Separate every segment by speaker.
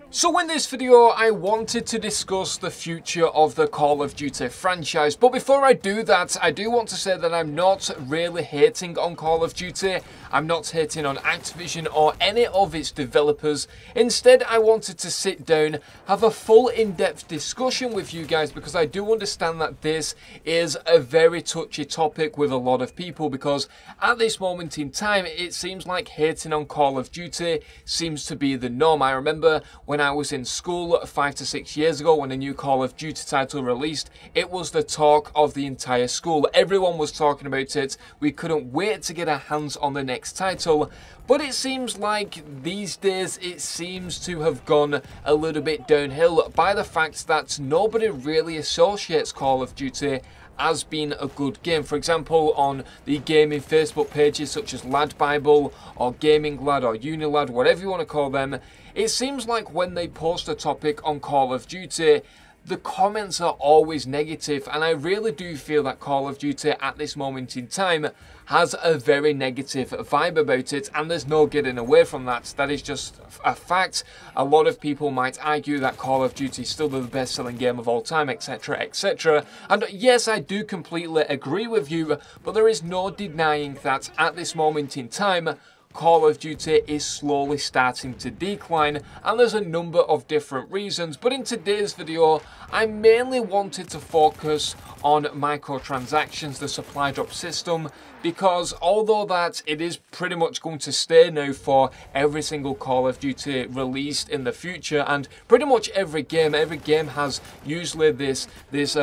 Speaker 1: So in this video, I wanted to discuss the future of the Call of Duty franchise, but before I do that, I do want to say that I'm not really hating on Call of Duty. I'm not hating on Activision or any of its developers. Instead, I wanted to sit down, have a full in-depth discussion with you guys, because I do understand that this is a very touchy topic with a lot of people, because at this moment in time, it seems like hating on Call of Duty seems to be the norm. I remember when I was in school 5 to 6 years ago, when a new Call of Duty title released, it was the talk of the entire school. Everyone was talking about it. We couldn't wait to get our hands on the next title. But it seems like these days it seems to have gone a little bit downhill by the fact that nobody really associates Call of Duty as being a good game. For example, on the gaming Facebook pages such as Lad Bible or Gaming Lad or Unilad, whatever you want to call them, it seems like when they post a topic on Call of Duty, the comments are always negative, and I really do feel that Call of Duty at this moment in time has a very negative vibe about it, and there's no getting away from that. That is just a fact. A lot of people might argue that Call of Duty is still the best-selling game of all time, etc, etc. And yes, I do completely agree with you, but there is no denying that at this moment in time, Call of Duty is slowly starting to decline, and there's a number of different reasons. But in today's video, I mainly wanted to focus on microtransactions, the supply drop system, because although that it is pretty much going to stay now for every single Call of Duty released in the future, and pretty much every game has usually this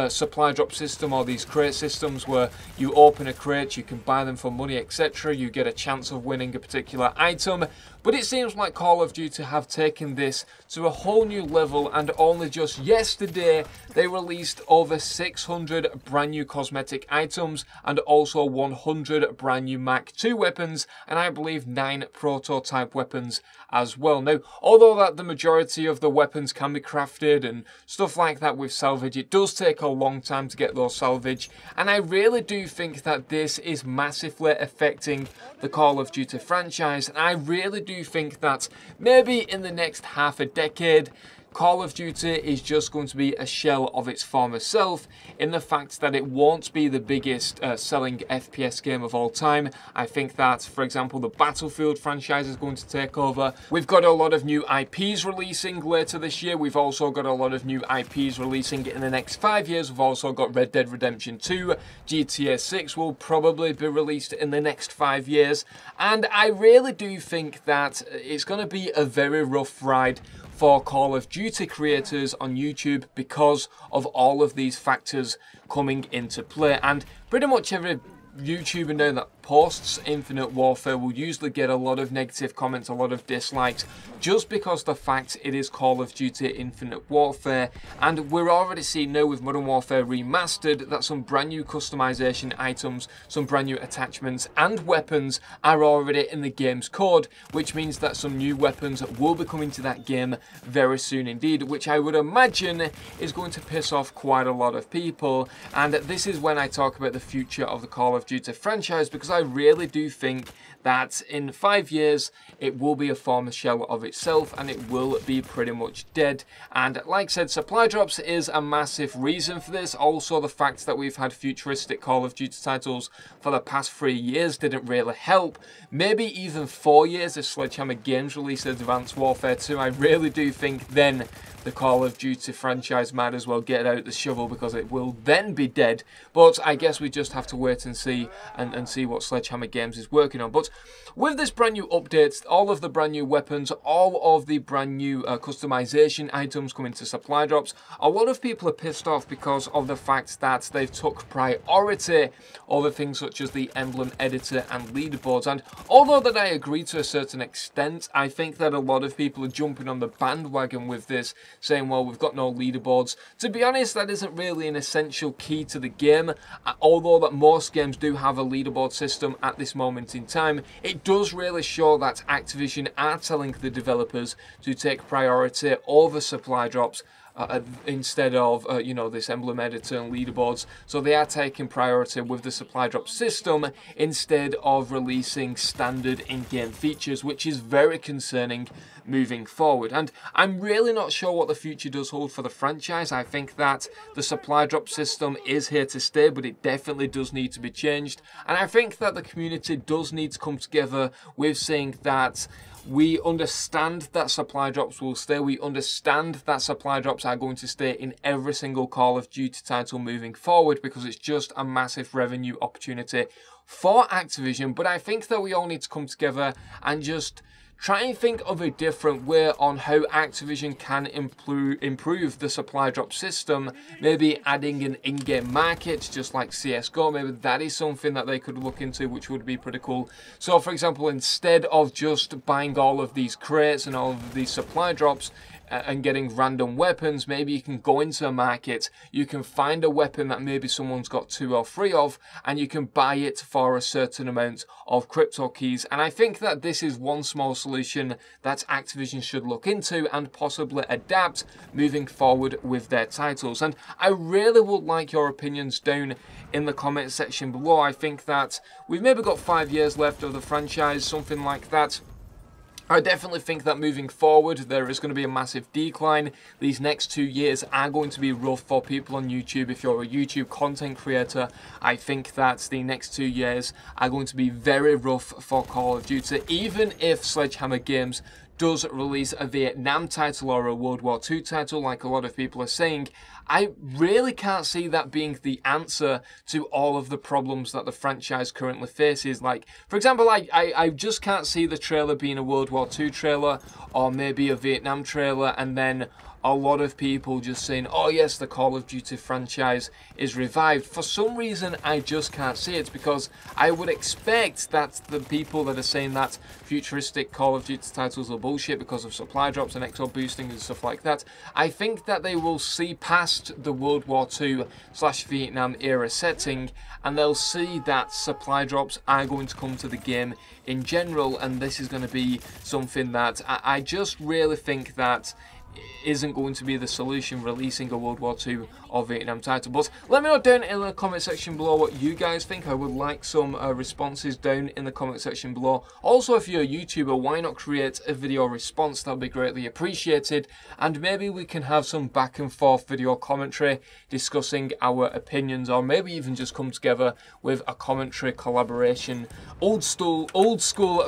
Speaker 1: supply drop system or these crate systems where you open a crate, you can buy them for money, etc. You get a chance of winning a particular item. But it seems like Call of Duty have taken this to a whole new level, and only just yesterday they released over 600 brand new cosmetic items and also 100 brand new Mark II weapons, and I believe 9 prototype weapons as well. Now, although that the majority of the weapons can be crafted and stuff like that with salvage, it does take a long time to get those salvage, and I really do think that this is massively affecting the Call of Duty franchise, and I really do think that maybe in the next half a decade, Call of Duty is just going to be a shell of its former self, in the fact that it won't be the biggest selling FPS game of all time. I think that, for example, the Battlefield franchise is going to take over. We've got a lot of new IPs releasing later this year. We've also got a lot of new IPs releasing in the next 5 years. We've also got Red Dead Redemption 2, GTA 6 will probably be released in the next 5 years. And I really do think that it's going to be a very rough ride for Call of Duty creators on YouTube because of all of these factors coming into play. And pretty much every YouTuber now that posts Infinite Warfare will usually get a lot of negative comments, a lot of dislikes, just because the fact it is Call of Duty Infinite Warfare. And we're already seeing now with Modern Warfare Remastered that some brand new customization items, some brand new attachments and weapons are already in the game's code, which means that some new weapons will be coming to that game very soon indeed, which I would imagine is going to piss off quite a lot of people. And this is when I talk about the future of the Call of Duty franchise, because I really do think that in 5 years it will be a former shell of itself and it will be pretty much dead. And like I said, supply drops is a massive reason for this. Also, the fact that we've had futuristic Call of Duty titles for the past 3 years didn't really help. Maybe even 4 years if Sledgehammer Games released Advanced Warfare 2. I really do think then the Call of Duty franchise might as well get out the shovel, because it will then be dead. But I guess we just have to wait and see see what Sledgehammer Games is working on. But with this brand new updates, all of the brand new weapons, all of the brand new customization items coming to supply drops, a lot of people are pissed off because of the fact that they've took priority over things such as the emblem editor and leaderboards. And although that I agree to a certain extent, I think that a lot of people are jumping on the bandwagon with this, saying, well, we've got no leaderboards. To be honest, that isn't really an essential key to the game. Although that most games do have a leaderboard system at this moment in time, it does really show that Activision are telling the developers to take priority over supply drops instead of you know, this emblem editor and leaderboards. So they are taking priority with the supply drop system instead of releasing standard in-game features, which is very concerning moving forward. And I'm really not sure what the future does hold for the franchise. I think that the supply drop system is here to stay, but it definitely does need to be changed. And I think that the community does need to come together with saying that we understand that supply drops will stay. We understand that supply drops are going to stay in every single Call of Duty title moving forward, because it's just a massive revenue opportunity for Activision. But I think that we all need to come together and just try and think of a different way on how Activision can improve the supply drop system. Maybe adding an in-game market, just like CSGO. Maybe that is something that they could look into, which would be pretty cool. So, for example, instead of just buying all of these crates and all of these supply drops and getting random weapons, maybe you can go into a market, you can find a weapon that maybe someone's got 2 or 3 of, and you can buy it for a certain amount of crypto keys. And I think that this is one small solution that Activision should look into and possibly adapt moving forward with their titles. And I really would like your opinions down in the comment section below. I think that we've maybe got 5 years left of the franchise, something like that. I definitely think that moving forward, there is going to be a massive decline. These next 2 years are going to be rough for people on YouTube. If you're a YouTube content creator, I think that the next 2 years are going to be very rough for Call of Duty. Even if Sledgehammer Games does release a Vietnam title or a World War II title, like a lot of people are saying, I really can't see that being the answer to all of the problems that the franchise currently faces. Like, for example, I just can't see the trailer being a World War II trailer or maybe a Vietnam trailer, and then a lot of people just saying, oh yes, the Call of Duty franchise is revived. For some reason, I just can't see it, because I would expect that the people that are saying that futuristic Call of Duty titles are bullshit because of supply drops and XO boosting and stuff like that, I think that they will see past the World War II/Vietnam era setting, and they'll see that supply drops are going to come to the game in general, and this is going to be something that I just really think that isn't going to be the solution, releasing a World War II or Vietnam title. But let me know down in the comment section below what you guys think. I would like some responses down in the comment section below. Also, if you're a YouTuber, why not create a video response? That would be greatly appreciated, and maybe we can have some back and forth video commentary discussing our opinions, or maybe even just come together with a commentary collaboration, old school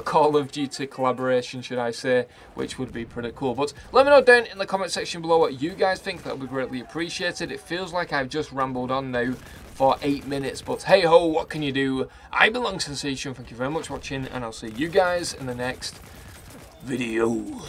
Speaker 1: Call of Duty collaboration, should I say, which would be pretty cool. But let me know down in the comment section below what you guys think. That would be greatly appreciated. It feels like I've just rambled on now for 8 minutes, but hey ho, what can you do? I belong to the Sensation. Thank you very much for watching, and I'll see you guys in the next video.